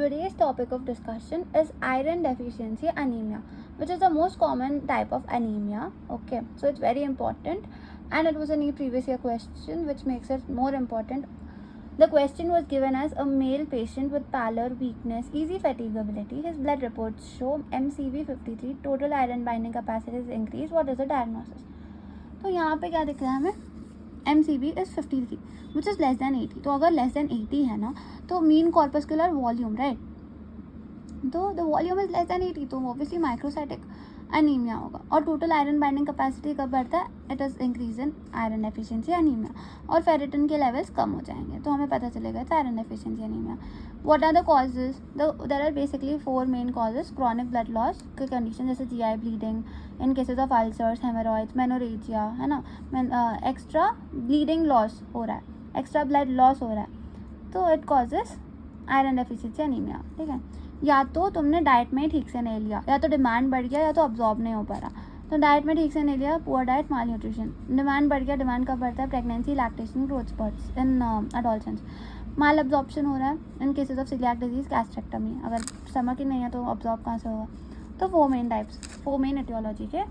today's topic of discussion is iron deficiency anemia, which is the most common type of anemia. Okay, so it's very important, and it was a previous year question, which makes it more important. The question was given as a male patient with pallor, weakness, easy fatigability. His blood reports show MCV 53, total iron binding capacity is increased. What is the diagnosis? तो यहाँ पे क्या दिख रहा है हमें? MCV is 53, which is less than 80. तो अगर less than 80 है ना, तो मीन कॉर्पस्कुलर वॉल्यूम, राइट, तो the volume is less than 80, तो ऑब्वियसली माइक्रोसाइटिक अनीमिया होगा. और टोटल आयरन बाइंडिंग कैपेसिटी कब बढ़ता है? It is increase in iron deficiency anaemia. और फेरेटिन के लेवल्स कम हो जाएंगे, तो हमें पता चलेगा it's iron deficiency anaemia. What are the causes? There are basically 4 main causes. Chronic blood loss की कंडीशन जैसे GI bleeding, in cases of ulcers, haemorrhoids, menorrhagia, है ना, एक्स्ट्रा ब्लीडिंग लॉस हो रहा है, एक्स्ट्रा ब्लड लॉस हो रहा है, तो it causes iron deficiency anaemia. ठीक है, या तो तुमने डाइट में ही ठीक से नहीं लिया, या तो डिमांड बढ़ गया, या तो अब्जॉर्ब नहीं हो पा रहा. तो डाइट में ठीक से नहीं लिया, poor diet, malnutrition. Demand बढ़ गया, डिमांड कब बढ़ता है? Pregnancy, lactation, growth spurts in adolescence. Malabsorption हो रहा है in cases of celiac disease, gastrectomy. अगर स्टमक ही नहीं है तो अब्जॉर्ब कहाँ से होगा? तो 4 मेन टाइप्स, 4 मेन एटियोलॉजी के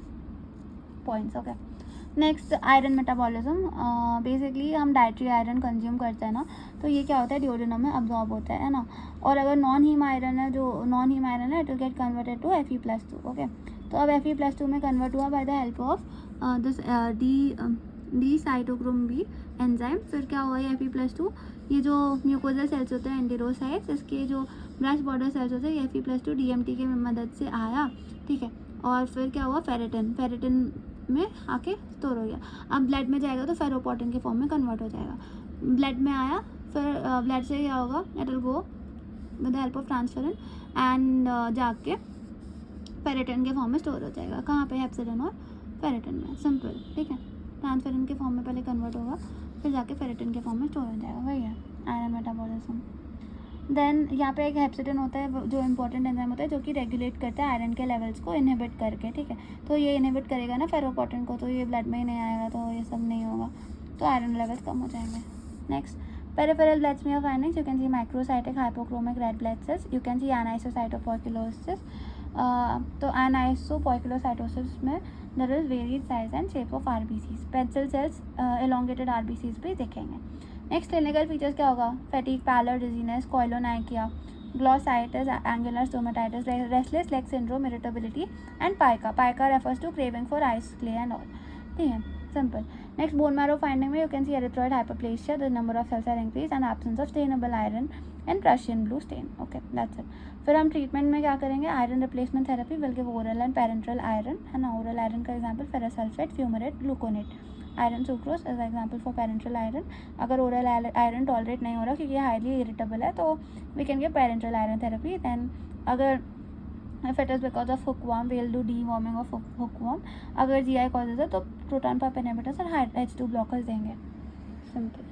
points. Okay, next iron metabolism. Basically हम डाइट्री आयरन कंज्यूम करते हैं ना, तो ये क्या होता है? डिओडिनम में अब्जॉर्ब होता है ना. और अगर नॉन हीम आयरन है, जो नॉन हीम आयरन है, it will get converted to Fe+2. Okay, तो अब Fe+2 में कन्वर्ट हुआ by the help of this D cytochrome B enzyme. फिर क्या हुआ? ये Fe+2, ये जो म्यूकोजल सेल्स होते हैं एंटेरोसाइट्स, इसके जो ब्रश बॉर्डर सेल्स होते हैं, ये Fe+2 DMT की मदद से आया. ठीक है, और फिर क्या हुआ? फेरेटिन में आके स्टोर हो गया. अब ब्लड में जाएगा तो फेरोपोटिन के फॉर्म में कन्वर्ट हो जाएगा. ब्लड में आया, फिर ब्लड से क्या होगा? It will go with the help of transferrin and जाके फेरेटिन के फॉर्म में स्टोर हो जाएगा. कहाँ पे? हेप्सिडिन और फेरेटिन में. सिंपल. ठीक है, ट्रांसफेरिन के फॉर्म में पहले कन्वर्ट होगा, फिर जाके फेरेटिन के फॉर्म में स्टोर हो जाएगा. वही है आयरन मेटाबॉलिज्म. देन यहाँ पे एक हेप्सिडिन होता है, जो इंपॉर्टेंट एंजाइम होता है, जो कि रेगुलेट करता है आयरन के लेवल्स को इनहिबिट करके. ठीक है, तो ये इनहिबिट करेगा ना फेरोपोटिन को, तो ये ब्लड में ही नहीं आएगा, तो ये सब नहीं होगा, तो आयरन लेवल्स कम हो जाएंगे. Next, peripheral blood smear findings. You can see microcytic hypochromic red blood cells. You can see anisocytopoikilosis. तो एनाइसोपोइकिलोसाइटोसिस में there is varied size and shape of RBCs. Pencil cells, elongated RBCs भी देखेंगे. Next clinical features क्या होगा? Fatigue, pallor, dizziness, koilonychia, glossitis, angular stomatitis, restless leg syndrome, irritability and pica. Pica refers to craving for ice, clay and all. ठीक है, simple. Next, bone marrow finding में you can see erythroid hyperplasia, the number of cells are increase and absence of stainable iron and Prussian blue stain. Okay, that's it. फिर हम treatment में क्या करेंगे? Iron replacement therapy will give oral and parenteral iron, है ना. Oral iron का example ferrous sulphate, fumarate, gluconate. Iron sucrose as example for parenteral iron. अगर oral iron tolerate नहीं हो रहा क्योंकि ये हाईली इरिटेबल है, तो we can give parenteral iron therapy. Then अगर if it is because of hookworm, we will do deworming of hookworm. अगर GI causes है तो प्रोटॉन पंप इनहिबिटर्स और H2 ब्लॉकर्स देंगे. सिंपल.